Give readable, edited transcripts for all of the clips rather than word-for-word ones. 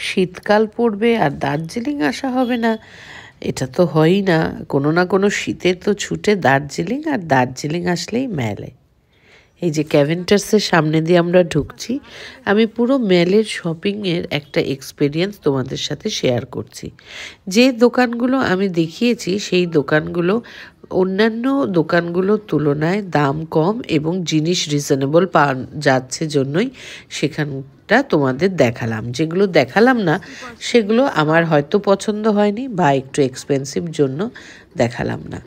শীতকাল পড়বে আর দার্জিলিং আসা হবে না, এটা তো হয়ই না। কোনো না কোনো শীতের তো ছুটে দার্জিলিং, আর দার্জিলিং আসলেই মেলে। এই যে ক্যাভেন্টার্সের সামনে দিয়ে আমরা ঢুকছি, আমি পুরো মেলের শপিংয়ের একটা এক্সপিরিয়েন্স তোমাদের সাথে শেয়ার করছি। যে দোকানগুলো আমি দেখিয়েছি সেই দোকানগুলো অন্যান্য দোকানগুলোর তুলনায় দাম কম এবং জিনিস রিজনেবল পাওয়া যাচ্ছে জন্যই সেখানটা তোমাদের দেখালাম। যেগুলো দেখালাম না সেগুলো আমার হয়তো পছন্দ হয়নি বা একটু এক্সপেন্সিভ জন্য দেখালাম না।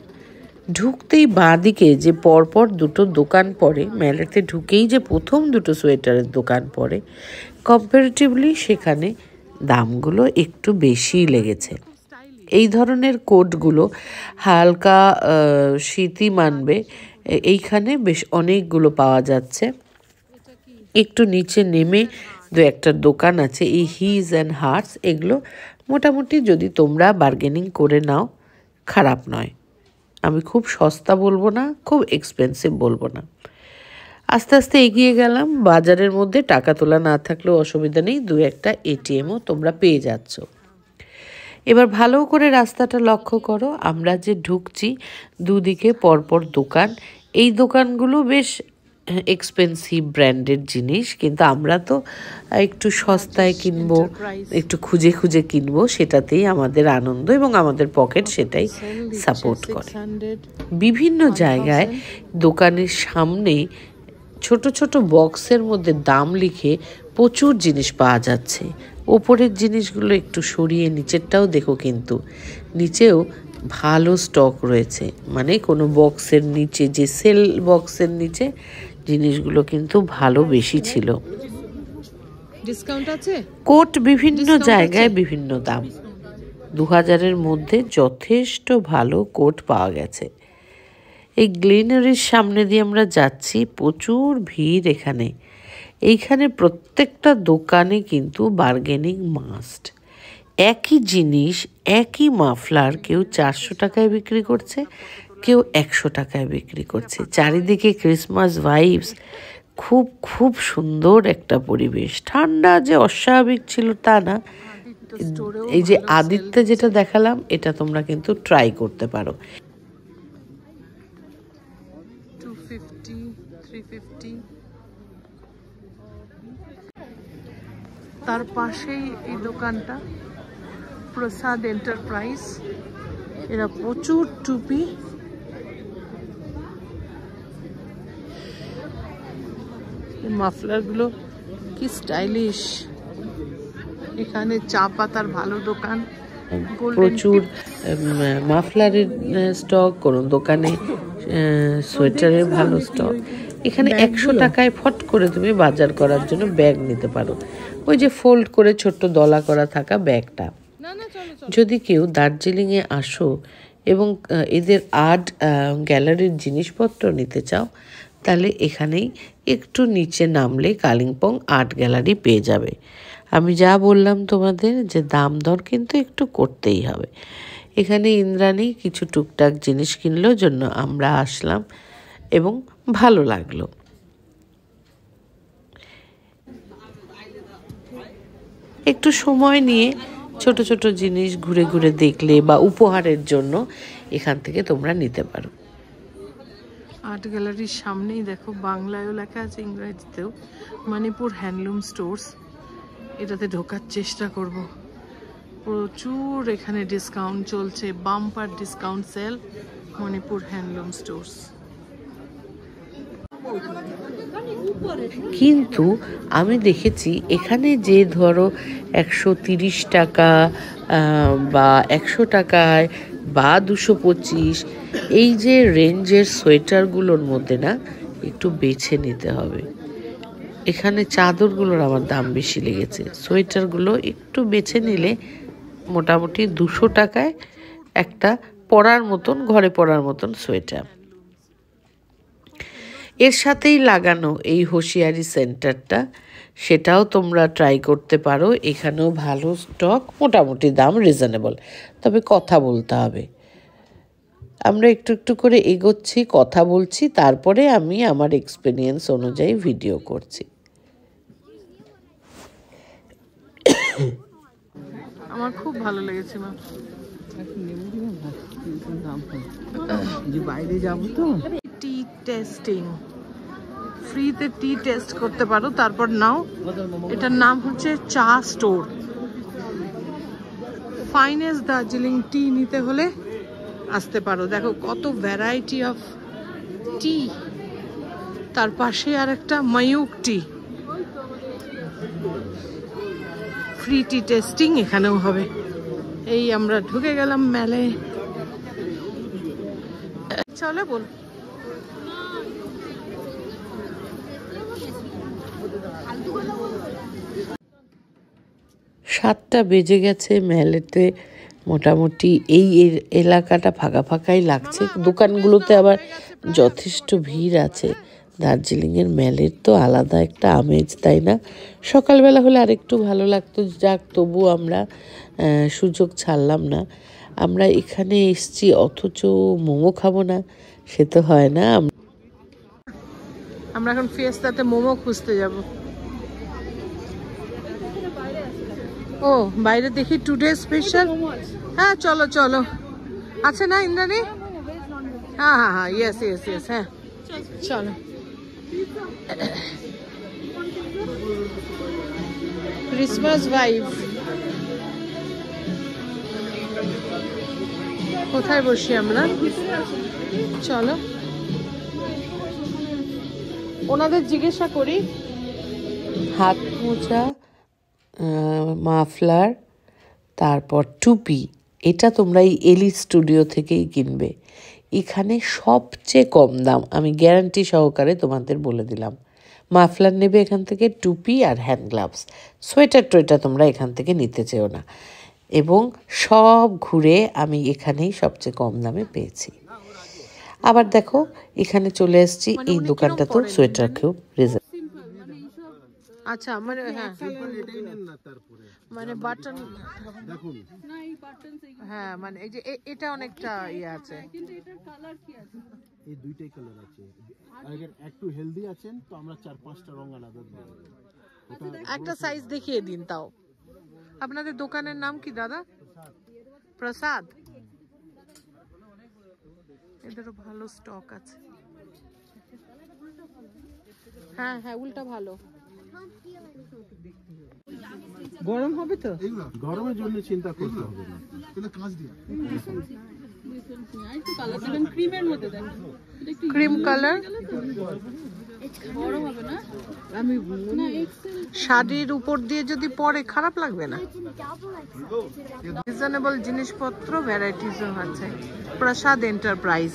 ঢুকতেই বাঁদিকে যে পরপর দুটো দোকান পড়ে, মেলাতে ঢুকেই যে প্রথম দুটো সোয়েটারের দোকান পড়ে, কম্পারেটিভলি সেখানে দামগুলো একটু বেশিই লেগেছে। এই ধরনের কোটগুলো হালকা শীতই মানবে, এইখানে বেশ অনেকগুলো পাওয়া যাচ্ছে। একটু নিচে নেমে দু একটা দোকান আছে, এই হিজ অ্যান্ড হার্টস, এগুলো মোটামুটি যদি তোমরা বার্গেনিং করে নাও খারাপ নয়। আমি খুব সস্তা বলবো না, খুব এক্সপেন্সিভ বলবো না। আস্তে আস্তে এগিয়ে গেলাম। বাজারের মধ্যে টাকা তোলা না থাকলেও অসুবিধা নেই, দু একটা এটিএমও তোমরা পেয়ে যাচ্ছ। এবার ভালো করে রাস্তাটা লক্ষ্য করো, আমরা যে ঢুকছি দুদিকে পরপর দোকান। এই দোকানগুলো বেশ এক্সপেন্সিভ ব্র্যান্ডেড জিনিস, কিন্তু আমরা তো একটু সস্তায় কিনবো, একটু খুঁজে খুঁজে কিনবো, সেটাতেই আমাদের আনন্দ এবং আমাদের পকেট সেটাই সাপোর্ট করে। বিভিন্ন জায়গায় দোকানের সামনে ছোট ছোট বক্সের মধ্যে দাম লিখে প্রচুর জিনিস পাওয়া যাচ্ছে। ওপরের জিনিসগুলো একটু সরিয়ে নিচেরটাও দেখো, কিন্তু নিচেও ভালো স্টক রয়েছে। মানে কোনো বক্সের নিচে, যে সেল বক্সের নিচে জিনিসগুলো কিন্তু ভালো বেশি ছিল। ডিসকাউন্ট আছে? কোট বিভিন্ন জায়গায় বিভিন্ন দাম। 2000-এর মধ্যে যথেষ্ট ভালো কোট পাওয়া গেছে। এই গ্লিনারির সামনে দিয়ে আমরা যাচ্ছি, প্রচুর ভিড় এখানে। এইখানে প্রত্যেকটা দোকানে কিন্তু বার্গেনিং মাস্ট। একই জিনিস, একই মাফলার কেউ 400 টাকায় বিক্রি করছে, কেউ 100 টাকায় বিক্রি করছে। চারিদিকে ক্রিসমাস ভাইবস, খুব খুব সুন্দর একটা পরিবেশ। ঠান্ডা যে অস্বাভাবিক ছিল তা না। এই যে আদিত্য যেটা দেখালাম, এটা তোমরা কিন্তু ট্রাই করতে পারো। 250, 350। তার পাশেই এই দোকানটা প্রসাদ এন্টারপ্রাইজ, এরা প্রচুর টুপি, মাফলারগুলো কি স্টাইলিশ। এখানে চা পাতার ভালো দোকান, প্রচুর মাফলারের স্টক, কোনো দোকানে সোয়েটারের ভালো স্টক। এখানে 100 টাকায় ফট করে তুমি বাজার করার জন্য ব্যাগ নিতে পারো। ওই যে ফোল্ড করে ছোট্ট দলা করা থাকা ব্যাগটা। যদি কেউ দার্জিলিংয়ে আসো এবং এদের আর্ট গ্যালারির জিনিসপত্র নিতে চাও, তাহলে এখানেই একটু নিচে নামলে কালিম্পং আর্ট গ্যালারি পেয়ে যাবে। আমি যা বললাম তোমাদের, যে দাম দর কিন্তু একটু করতেই হবে। এখানে ইন্দ্রাণী কিছু টুকটাক জিনিস কিনলোর জন্য আমরা আসলাম এবং ভালো লাগলো। একটু সময় নিয়ে ছোট ছোট জিনিস ঘুরে ঘুরে দেখলে বা উপহারের জন্য এখান থেকে তোমরা নিতে পারো। আর্ট গ্যালারির সামনেই দেখো, বাংলায়ও লেখা আছে, ইংরেজিতেও, মণিপুর হ্যান্ডলুম স্টোর্স। এটাতে ঢোকার চেষ্টা করব। প্রচুর এখানে ডিসকাউন্ট চলছে, bumper discount sell, Manipur handloom stores. কিন্তু আমি দেখেছি এখানে যে ধরো 130 টাকা বা 100 টাকায় বা 225, এই যে রেঞ্জের সোয়েটারগুলোর মধ্যে না একটু বেছে নিতে হবে। এখানে চাদরগুলোর আমার দাম বেশি লেগেছে, সোয়েটারগুলো একটু বেছে নিলে মোটামুটি 200 টাকায় একটা পরার মতন, ঘরে পরার মতন সোয়েটার। এর সাথেই লাগানো এই হোশিয়ারি সেন্টারটা, সেটাও তোমরা ট্রাই করতে পারো। এখানেও ভালো স্টক, মোটামুটি দাম রিজনেবল, তবে কথা বলতে হবে। আমরা একটু একটু করে এগোচ্ছি, কথা বলছি, তারপরে আমি আমার এক্সপিরিয়েন্স অনুযায়ী ভিডিও করছি। আমার খুব ভালো লেগেছে মা। বাইরে যাবো তো। টি টেস্টিং, ফ্রিতে টি টেস্ট করতে পারো, তারপর নাও। এটার নাম হচ্ছে চা স্টোর। ফাইনেস্ট দার্জিলিং টি নিতে হলে আসতে পারো। দেখো কত ভ্যারাইটি অফ টি। তার পাশে আর একটা ময়ূক টি। ফ্রি টি টেস্টিং এখানেও হবে। এই আমরা ঢুকে গেলাম মেলায়। চলে বল। 7টা বেজে গেছে। মেলেতে মোটামুটি এই এলাকাটা ফাঁকা ফাঁকাই লাগছে, দোকানগুলোতে আবার যথেষ্ট ভিড় আছে। দার্জিলিংয়ের মেলের তো আলাদা একটা আমেজ, তাই না? সকালবেলা হলে আরেকটু ভালো লাগতো, যাক তবু আমরা সুযোগ ছাড়লাম না। আমরা এখানে এসছি অথচ মোমো খাবো না, সে তো হয় না। আমরা এখন ফিয়েস্তাতে মোমো খুঁজতে যাব। ও বাইরে দেখি টুডে স্পেশাল। হ্যাঁ চলো চলো, আছে না ইন্দ্রাণী? হ্যাঁ হ্যাঁ হ্যাঁ, ইয়েস ইয়েস ইয়েস, হ্যাঁ চলো। Christmas vibe. কোথায় বসি আমরা? চলো ওনাদের জিজ্ঞাসা করি। হাত মোজা, মাফলার, তারপর টুপি, এটা তোমরা এই এলি স্টুডিও থেকেই কিনবে। এখানে সবচেয়ে কম দাম, আমি গ্যারান্টি সহকারে তোমাদের বলে দিলাম। মাফলার নেবে এখান থেকে, টুপি আর হ্যান্ড গ্লাভস। সোয়েটার টোয়েটার তোমরা এখান থেকে নিতে চেও না। এবং সব ঘুরে আমি এখানেই সবচেয়ে কম দামে পেয়েছি। আবার দেখো এখানে চলে এসেছি, এই দোকানটা তো সোয়েটার খুব রিজনেবল। আচ্ছা মানে হ্যাঁ মানে বাটন দেখুন, হ্যাঁ মানে এই যে এটা অনেকটা ইয়ে আছে। এই দুইটাই কালার আছে। আগে একটু হেলদি আছেন তো আমরা 4-5টা রং আলাদা দিয়ে দেব। একটা সাইজ দেখিয়ে দিন তাও। আপনাদের দোকানের নাম কি দাদা? প্রসাদ। এদেরও ভালো স্টক আছে। হ্যাঁ হ্যাঁ, উল্টা ভালো। গরম হবে তো? গরমের জন্য চিন্তা করতে হবে না। এটা কাঁচ দিয়ে ক্রিম কালার। আমি শাড়ির উপর দিয়ে যদি পরে খারাপ লাগবে না। রিজনেবল জিনিসপত্র ভ্যারাইটিসও আছে। প্রসাদ এন্টারপ্রাইজ।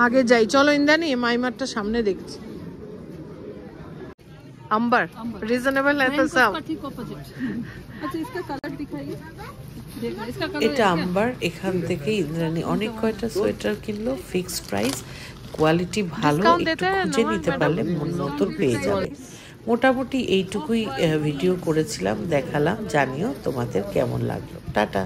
আগে যাই চলো ইন্দ্রাণী, মাইমারটা সামনে দেখছি। अंबर रीजनेबल है तो सब। ठीक ऑपोजिट। अच्छा इसका कलर दिखाइए। देखो इसका कलर এটা আম্বার। এখান থেকে ইন্দ্রাণী অনেক কয়টা সোয়েটার কিনলো, ফিক্সড প্রাইস, কোয়ালিটি ভালো, একটু খুঁজে নিতে পারলে মন মতন পেয়ে যাবে। মোটামুটি এইটুকুই ভিডিও করেছিলাম, দেখালাম। জানিও তোমাদের কেমন লাগলো। টাটা।